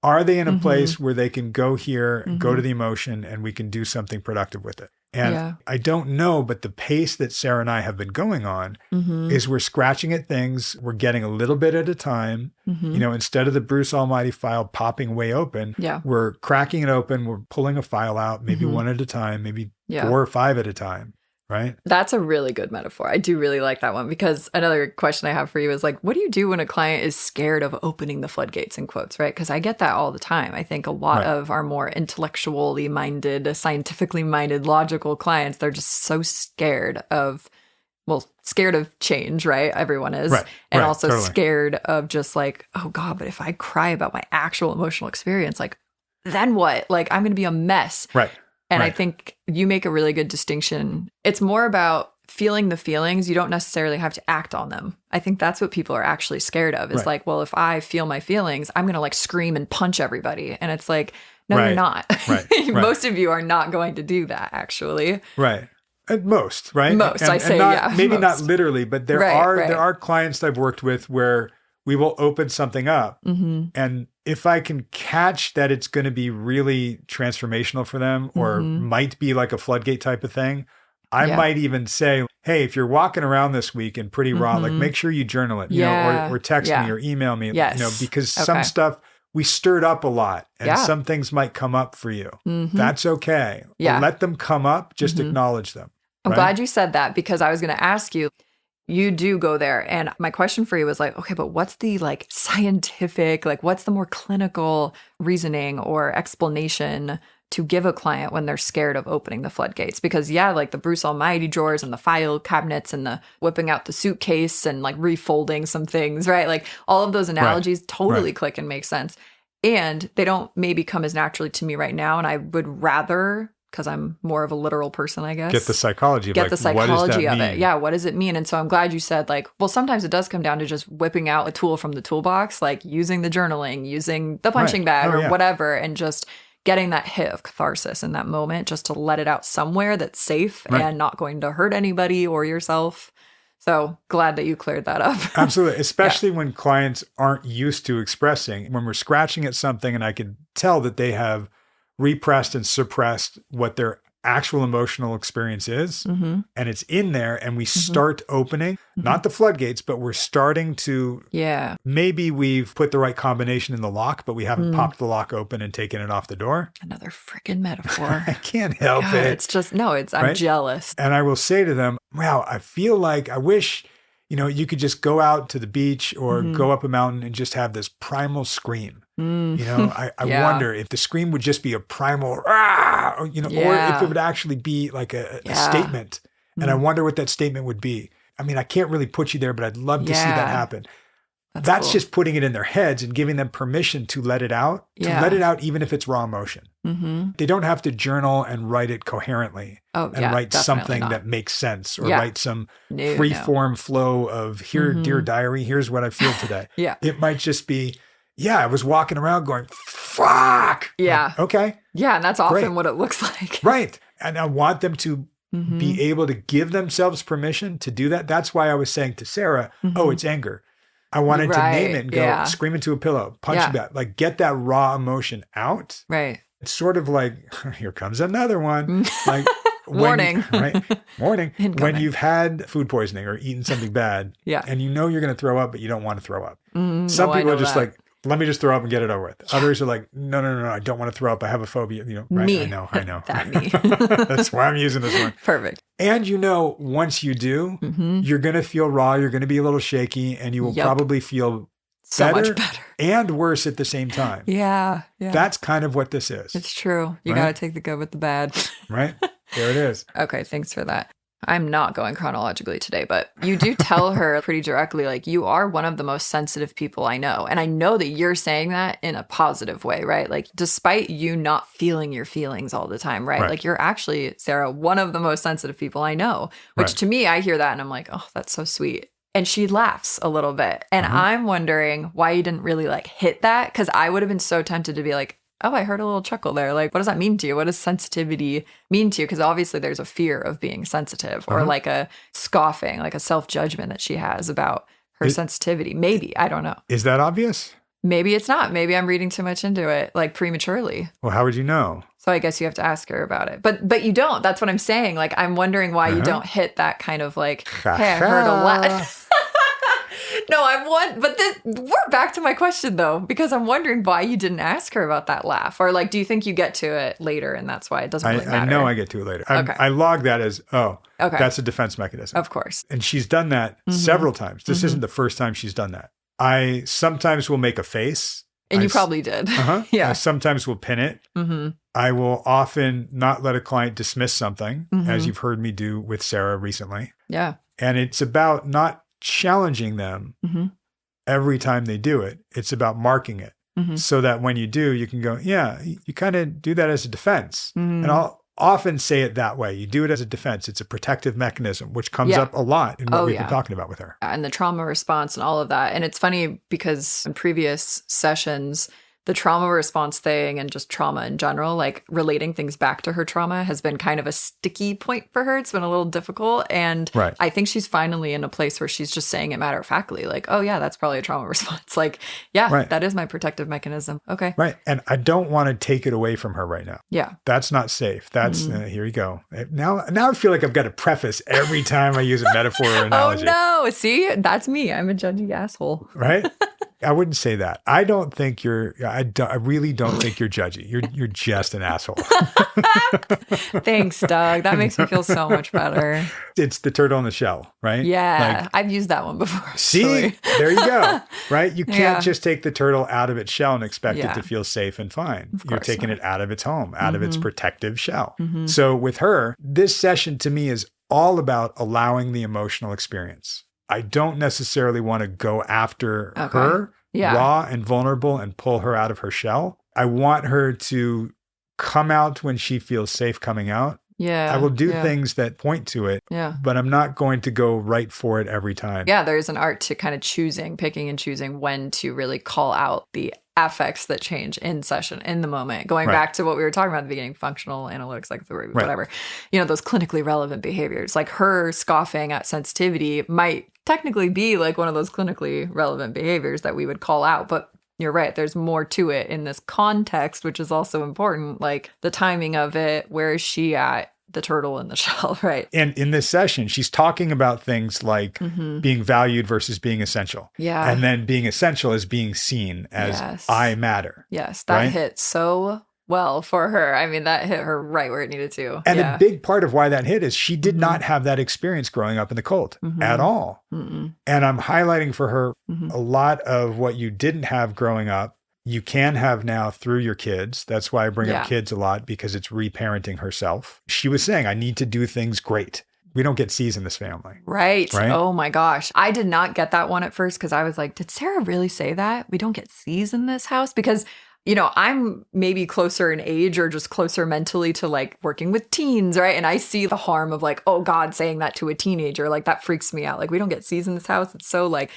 Are they in a place where they can go here, go to the emotion, and we can do something productive with it? And I don't know, but the pace that Sarah and I have been going on is we're scratching at things. We're getting a little bit at a time. You know, instead of the Bruce Almighty file popping way open, we're cracking it open. We're pulling a file out, maybe one at a time, maybe 4 or 5 at a time. Right. That's a really good metaphor. I do really like that one, because another question I have for you is like, what do you do when a client is scared of opening the floodgates, in quotes, right? Because I get that all the time. I think a lot of our more intellectually minded, scientifically minded, logical clients, they're just so scared of, scared of change, right? Everyone is. And also scared of just like, oh God, but if I cry about my actual emotional experience, like, then what? Like, I'm going to be a mess. And I think you make a really good distinction. It's more about feeling the feelings. You don't necessarily have to act on them. I think that's what people are actually scared of. Is like, well, if I feel my feelings, I'm going to like scream and punch everybody. And it's like, no, you're not. Most of you are not going to do that, actually. At most, right? Most, and, I say, maybe most. Not literally, but there are clients I've worked with where we will open something up. And if I can catch that it's going to be really transformational for them, or might be like a floodgate type of thing, I might even say, hey, if you're walking around this week and pretty raw, like make sure you journal it, you know, or text me or email me, you know, because some stuff we stirred up a lot, and some things might come up for you. That's okay. Let them come up, just acknowledge them. I'm glad you said that, because I was going to ask you, you do go there. And my question for you was like, okay, but what's the like scientific, like what's the more clinical reasoning or explanation to give a client when they're scared of opening the floodgates? Because like the Bruce Almighty drawers and the file cabinets and the whipping out the suitcase and like refolding some things, right? Like all of those analogies totally click and make sense. And they don't maybe come as naturally to me right now. And I would rather, because I'm more of a literal person, I guess, get the psychology of it. Yeah, what does it mean? And so I'm glad you said like, well, sometimes it does come down to just whipping out a tool from the toolbox, like using the journaling, using the punching bag or whatever, and just getting that hit of catharsis in that moment, just to let it out somewhere that's safe and not going to hurt anybody or yourself. So glad that you cleared that up. Absolutely. Especially when clients aren't used to expressing. When we're scratching at something and I can tell that they have repressed and suppressed what their actual emotional experience is, and it's in there, and we start opening, not the floodgates, but we're starting to, maybe we've put the right combination in the lock, but we haven't popped the lock open and taken it off the door. Another freaking metaphor. I can't help it. It's just, I'm jealous. And I will say to them, wow, I feel like I wish, you know, you could just go out to the beach or go up a mountain and just have this primal scream. You know, I wonder if the scream would just be a primal, or, you know, or if it would actually be like a statement. And I wonder what that statement would be. I mean, I can't really put you there, but I'd love to see that happen. That's cool. Just putting it in their heads and giving them permission to let it out, even if it's raw emotion. They don't have to journal and write it coherently write something that makes sense, or write some free form flow of dear diary, here's what I feel today. It might just be, I was walking around going, fuck. Like, okay. Yeah. And that's often what it looks like. Right. And I want them to be able to give themselves permission to do that. That's why I was saying to Sarah, oh, it's anger. I wanted to name it and go scream into a pillow, punch it back, like get that raw emotion out. Right. It's sort of like, here comes another one. Like warning. Warning. When you've had food poisoning or eaten something bad and you know you're going to throw up, but you don't want to throw up. Some people are just like, let me just throw up and get it over with. Others are like, no, I don't want to throw up. I have a phobia. You know, right? Me. I know. That me. That's why I'm using this one. Perfect. And you know, once you do, you're going to feel raw. You're going to be a little shaky, and you will probably feel so much better and worse at the same time. Yeah. That's kind of what this is. It's true. You got to take the good with the bad. Right? There it is. Okay. Thanks for that. I'm not going chronologically today, but you do tell her pretty directly, like, you are one of the most sensitive people I know. And I know that you're saying that in a positive way, right? Like, despite you not feeling your feelings all the time, right? Like, you're actually, Sarah, one of the most sensitive people I know, which to me, I hear that and I'm like, oh, that's so sweet. And she laughs a little bit. And I'm wondering why you didn't really like hit that. Because I would have been so tempted to be like, oh, I heard a little chuckle there. Like, what does that mean to you? What does sensitivity mean to you? Because obviously there's a fear of being sensitive or like a scoffing, like a self-judgment that she has about her sensitivity. Maybe. I don't know. Is that obvious? Maybe it's not. Maybe I'm reading too much into it, like prematurely. Well, how would you know? So I guess you have to ask her about it. But you don't. That's what I'm saying. Like, I'm wondering why you don't hit that kind of like, hey, I heard a lot. No, but we're back to my question though, because I'm wondering why you didn't ask her about that laugh, or like, do you think you get to it later and that's why it doesn't really matter? I know I get to it later. I log that as, that's a defense mechanism. Of course. And she's done that several times. This isn't the first time she's done that. I sometimes will make a face. And you probably did. Yeah. I sometimes will pin it. I will often not let a client dismiss something, as you've heard me do with Sarah recently. Yeah. And it's about not challenging them every time they do it. It's about marking it so that when you do, you can go, yeah, you kind of do that as a defense. And I'll often say it that way. You do it as a defense. It's a protective mechanism, which comes up a lot in what we've been talking about with her. And the trauma response and all of that. And it's funny because in previous sessions, the trauma response thing and just trauma in general, like relating things back to her trauma has been kind of a sticky point for her. It's been a little difficult. And I think she's finally in a place where she's just saying it matter-of-factly, like, oh yeah, that's probably a trauma response. Like, yeah, that is my protective mechanism. Okay. Right. And I don't want to take it away from her right now. Yeah. That's not safe. That's, here you go. Now I feel like I've got to preface every time I use a metaphor or analogy. Oh no, see, that's me. I'm a judgy asshole. Right? I wouldn't say that. I don't think I really don't think you're judgy. You're just an asshole. Thanks, Doug. That makes me feel so much better. It's the turtle in the shell, right? Yeah. Like, I've used that one before. See, there you go. Right? You can't just take the turtle out of its shell and expect it to feel safe and fine. You're taking it out of its home, out of its protective shell. So with her, this session to me is all about allowing the emotional experience. I don't necessarily want to go after her raw and vulnerable and pull her out of her shell. I want her to come out when she feels safe coming out. Yeah. I will do things that point to it, but I'm not going to go right for it every time. Yeah, there's an art to kind of picking and choosing when to really call out the affects that change in session, in the moment. Going back to what we were talking about at the beginning, functional analytics, like whatever, those clinically relevant behaviors. Like her scoffing at sensitivity might technically be like one of those clinically relevant behaviors that we would call out, but you're right. There's more to it in this context, which is also important. Like the timing of it. Where is she at? The turtle in the shell, right? And in this session, she's talking about things like being valued versus being essential. Yeah. And then being essential is being seen as I matter. Yes. That hit so well for her. I mean, that hit her right where it needed to. And a big part of why that hit is she did not have that experience growing up in the cult at all. And I'm highlighting for her a lot of what you didn't have growing up. You can have now through your kids. That's why I bring up kids a lot, because it's reparenting herself. She was saying, I need to do things great. We don't get C's in this family. Right. Oh my gosh. I did not get that one at first because I was like, did Sarah really say that? We don't get C's in this house? Because, I'm maybe closer in age or just closer mentally to like working with teens, right? And I see the harm of like, oh God, saying that to a teenager, like that freaks me out. Like we don't get C's in this house. It's so like,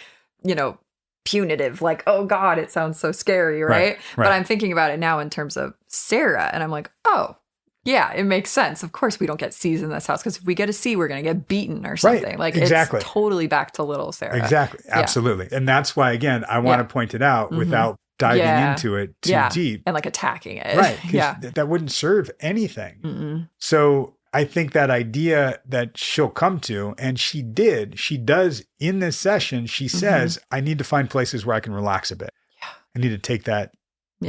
punitive, like, oh God, it sounds so scary, right? But I'm thinking about it now in terms of Sarah, and I'm like, oh, yeah, it makes sense. Of course we don't get C's in this house, because if we get a C, we're going to get beaten or something. Like, it's totally back to little Sarah. Exactly. Absolutely. And that's why, again, I want to point it out without diving into it too deep. And like attacking it. Right. That wouldn't serve anything. So I think that idea that she'll come to, and she does in this session, she says, I need to find places where I can relax a bit. Yeah. I need to take that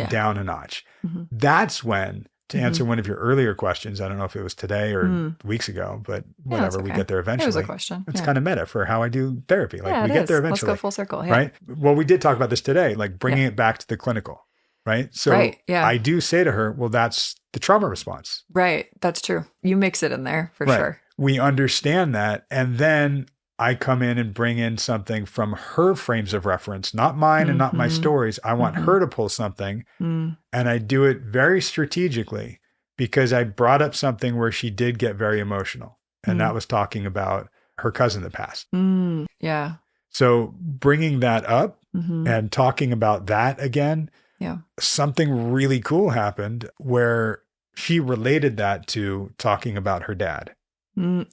down a notch. That's when, to answer one of your earlier questions, I don't know if it was today or weeks ago, but whatever, we get there eventually. It was a question. It's kind of meta for how I do therapy. Like we get there eventually. Let's go full circle. Yeah. Right. Well, we did talk about this today, like bringing it back to the clinical. Right. So I do say to her, well, that's the trauma response. Right. That's true. You mix it in there for sure. We understand that. And then I come in and bring in something from her frames of reference, not mine and not my stories. I want her to pull something. And I do it very strategically, because I brought up something where she did get very emotional. And that was talking about her cousin that passed. Yeah. So bringing that up and talking about that again. Yeah. Something really cool happened where she related that to talking about her dad.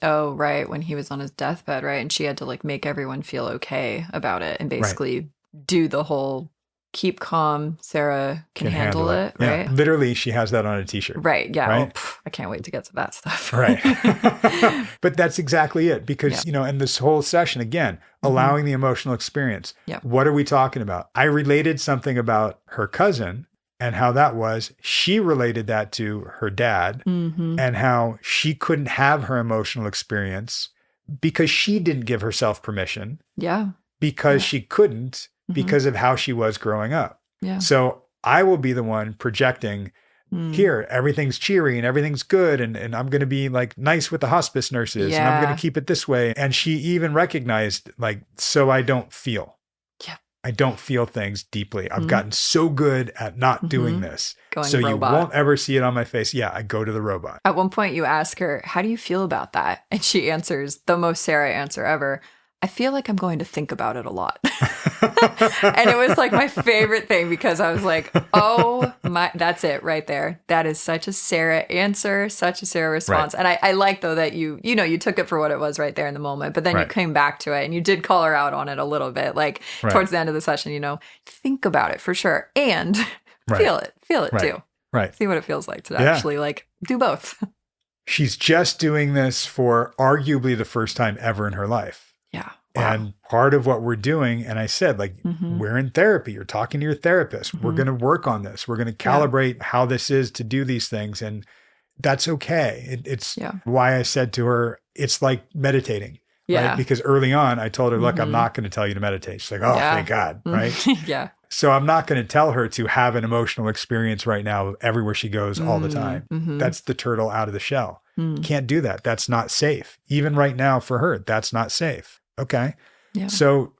Oh, right. When he was on his deathbed, right? And she had to like make everyone feel okay about it and basically do the whole keep calm, Sarah can handle it, right? Yeah. Literally, she has that on a t-shirt. Right. Yeah. Right? I can't wait to get to that stuff. Right. But that's exactly it. Because, and this whole session, again, allowing the emotional experience. Yeah. What are we talking about? I related something about her cousin and how that was. She related that to her dad and how she couldn't have her emotional experience because she didn't give herself permission. Yeah. Because she couldn't because of how she was growing up. Yeah. So I will be the one projecting here, everything's cheery and everything's good. And I'm going to be like nice with the hospice nurses and I'm going to keep it this way. And she even recognized like, so I don't feel. Yeah. I don't feel things deeply. I've gotten so good at not doing this. So robot. You won't ever see it on my face. Yeah, I go to the robot. At one point you ask her, how do you feel about that? And she answers the most Sarah answer ever. I feel like I'm going to think about it a lot. And it was like my favorite thing because I was like, oh my, that's it right there. That is such a Sarah answer, such a Sarah response. Right. And I like though that you took it for what it was right there in the moment, but then you came back to it and you did call her out on it a little bit, like towards the end of the session, think about it for sure. And feel it too. Right. See what it feels like to actually like do both. She's just doing this for arguably the first time ever in her life. Yeah. Wow. And part of what we're doing, and I said, like, we're in therapy. You're talking to your therapist. We're going to work on this. We're going to calibrate how this is to do these things. And that's okay. It's why I said to her, it's like meditating. Yeah. Right? Because early on, I told her, look, I'm not going to tell you to meditate. She's like, oh, thank God. Right. Yeah. So I'm not going to tell her to have an emotional experience right now everywhere she goes all the time. That's the turtle out of the shell. Can't do that. That's not safe. Even right now for her, that's not safe. Okay. Yeah. So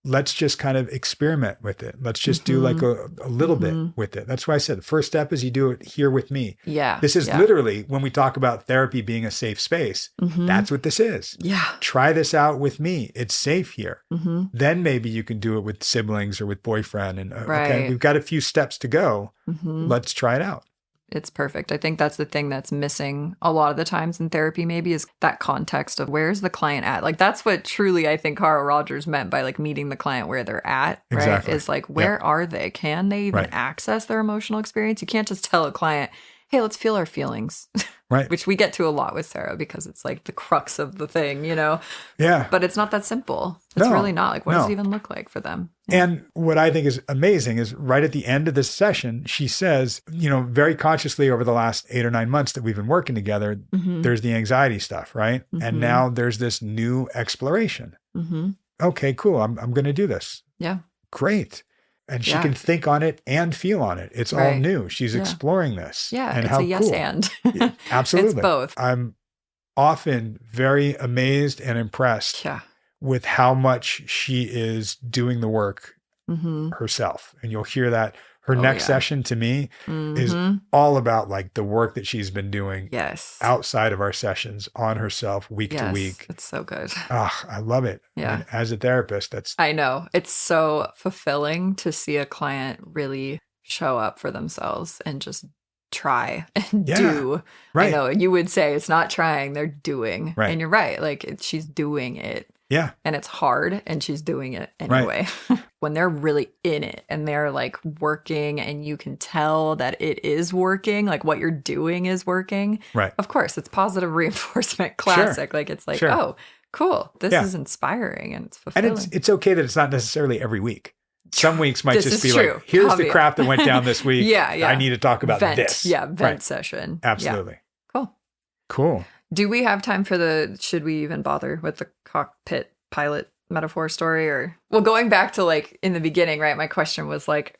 let's just kind of experiment with it. Let's just do like a little bit with it. That's why I said the first step is you do it here with me. Yeah. This is literally when we talk about therapy being a safe space, that's what this is. Yeah. Try this out with me. It's safe here. Then maybe you can do it with siblings or with boyfriend. And okay, we've got a few steps to go. Let's try it out. It's perfect. I think that's the thing that's missing a lot of the times in therapy maybe is that context of where's the client at? Like that's what truly I think Carl Rogers meant by like meeting the client where they're at, right? Exactly. Is like, where are they? Can they even access their emotional experience? You can't just tell a client, hey, let's feel our feelings. Right. Which we get to a lot with Sarah because it's like the crux of the thing, Yeah. But it's not that simple. It's really not. Like, what does it even look like for them? Yeah. And what I think is amazing is right at the end of this session, she says, very consciously over the last 8 or 9 months that we've been working together, there's the anxiety stuff, right? And now there's this new exploration. Okay, cool. I'm going to do this. Yeah. Great. And she can think on it and feel on it. It's all new. She's exploring this. Yeah, and it's how a yes cool. and. Yeah, absolutely. It's both. I'm often very amazed and impressed with how much she is doing the work herself. And you'll hear that her next session to me is all about like the work that she's been doing outside of our sessions on herself week to week. It's so good. I love it. Yeah. I mean, as a therapist, I know. It's so fulfilling to see a client really show up for themselves and just try and do. Right. I know you would say it's not trying, they're doing. Right. And you're right. Like she's doing it. Yeah. And it's hard and she's doing it anyway. Right. When they're really in it and they're like working and you can tell that it is working, like what you're doing is working. Right. Of course, it's positive reinforcement classic. Like it's like, oh, cool. This is inspiring and it's fulfilling. And it's okay that it's not necessarily every week. Some weeks might just be like, here's the crap that went down this week. I need to talk about this. Yeah, vent session. Absolutely. Yeah. Cool. Do we have time for should we even bother with the cockpit pilot metaphor story? Or, well, going back to like in the beginning, right? My question was like,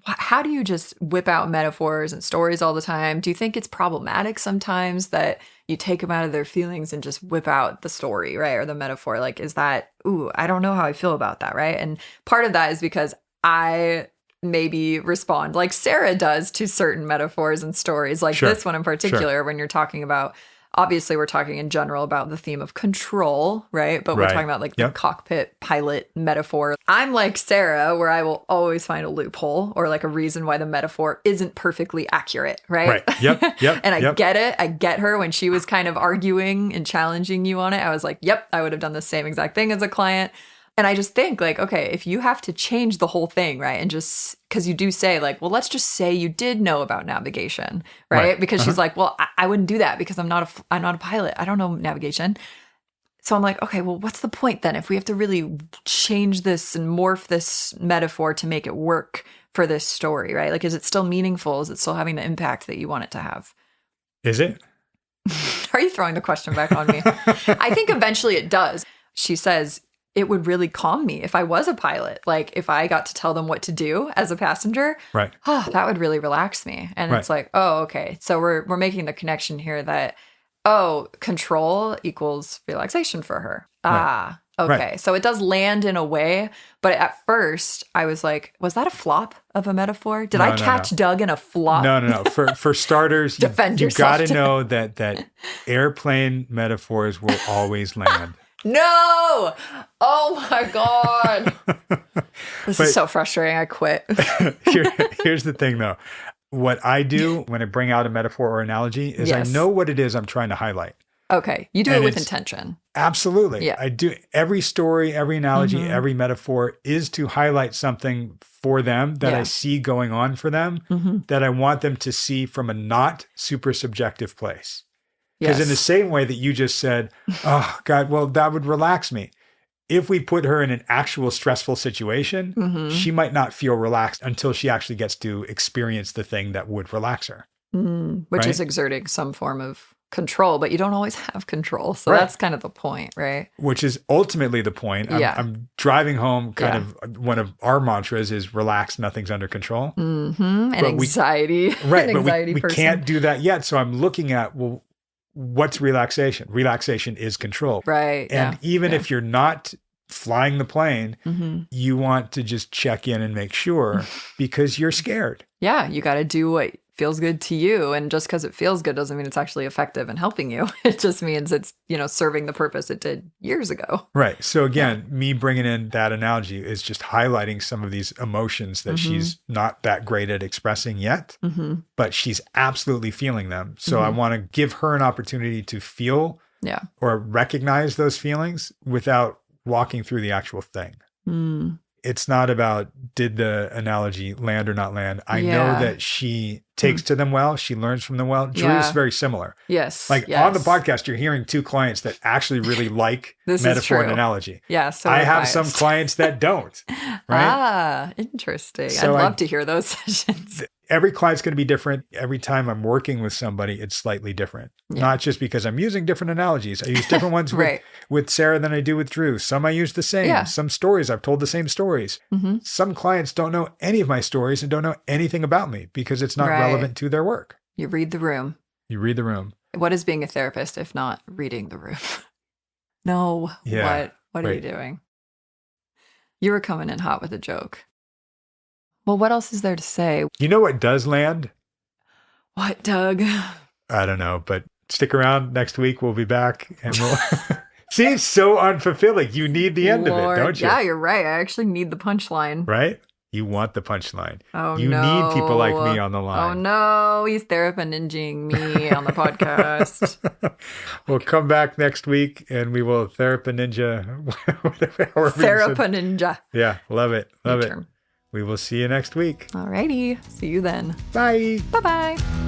how do you just whip out metaphors and stories all the time? Do you think it's problematic sometimes that you take them out of their feelings and just whip out the story, right? Or the metaphor? Like, is that, I don't know how I feel about that, right? And part of that is because I maybe respond like Sarah does to certain metaphors and stories, like this one in particular, when you're talking about, obviously we're talking in general about the theme of control, right? But we're talking about like the cockpit pilot metaphor. I'm like Sarah, where I will always find a loophole or like a reason why the metaphor isn't perfectly accurate, right? Yep. And I get it. I get her when she was kind of arguing and challenging you on it. I was like, yep, I would have done the same exact thing as a client. And I just think like, okay, if you have to change the whole thing, right? And just because you do say like, well, let's just say you did know about navigation, right? Because she's like, well, I wouldn't do that because I'm not a pilot. I don't know navigation. So I'm like, okay, well, what's the point then if we have to really change this and morph this metaphor to make it work for this story, right? Like, is it still meaningful? Is it still having the impact that you want it to have? Is it? Are you throwing the question back on me? I think eventually it does. She says, it would really calm me if I was a pilot. Like if I got to tell them what to do as a passenger, right? Oh, that would really relax me. And it's like, oh, okay. So we're making the connection here that, oh, control equals relaxation for her. Ah, okay. Right. So it does land in a way. But at first I was like, was that a flop of a metaphor? Did I catch Doug in a flop? No. For starters, you got to know that airplane metaphors will always land. No! Oh my God. This is so frustrating. I quit. Here's the thing though. What I do when I bring out a metaphor or analogy is I know what it is I'm trying to highlight. Okay. You do it with intention. Absolutely. Yeah. I do. Every story, every analogy, every metaphor is to highlight something for them that I see going on for them that I want them to see from a not super subjective place. Because in the same way that you just said, oh, God, well, that would relax me. If we put her in an actual stressful situation, she might not feel relaxed until she actually gets to experience the thing that would relax her. Which is exerting some form of control, but you don't always have control. So that's kind of the point, right? Which is ultimately the point. I'm driving home of one of our mantras is relax, nothing's under control. And anxiety. Right, but we can't do that yet. So I'm looking at, well, what's relaxation? Relaxation is control. Right. And even if you're not flying the plane, you want to just check in and make sure because you're scared. Yeah. You got to do what feels good to you. And just because it feels good doesn't mean it's actually effective in helping you. It just means it's, serving the purpose it did years ago. Right. So again, me bringing in that analogy is just highlighting some of these emotions that she's not that great at expressing yet, but she's absolutely feeling them. So I want to give her an opportunity to feel or recognize those feelings without walking through the actual thing. It's not about did the analogy land or not land. I know that she takes to them well. She learns from them well. Drew's very similar. Yes. On the podcast, you're hearing two clients that actually really like metaphor and analogy. Yeah. So I have some clients that don't. Right? Ah, interesting. So I'd love to hear those sessions. Every client's going to be different. Every time I'm working with somebody, it's slightly different. Not just because I'm using different analogies. I use different ones with Sarah than I do with Drew. Some I use the same. Yeah. Some stories, I've told the same stories. Some clients don't know any of my stories and don't know anything about me because it's not relevant to their work. You read the room. You read the room. What is being a therapist if not reading the room? No. Yeah. What are you doing? You were coming in hot with a joke. Well, what else is there to say? You know what does land? What, Doug? I don't know, but stick around. Next week we'll be back and we'll seems so unfulfilling. You need the end of it, don't you? Yeah, you're right. I actually need the punchline. Right? You want the punchline. Oh, you need people like me on the line. Oh, no. He's therapy-ninjing me on the podcast. We'll come back next week and we will therapy-ninja. Therapy-ninja. Yeah, love it. Love it. We will see you next week. Alrighty. See you then. Bye. Bye-bye.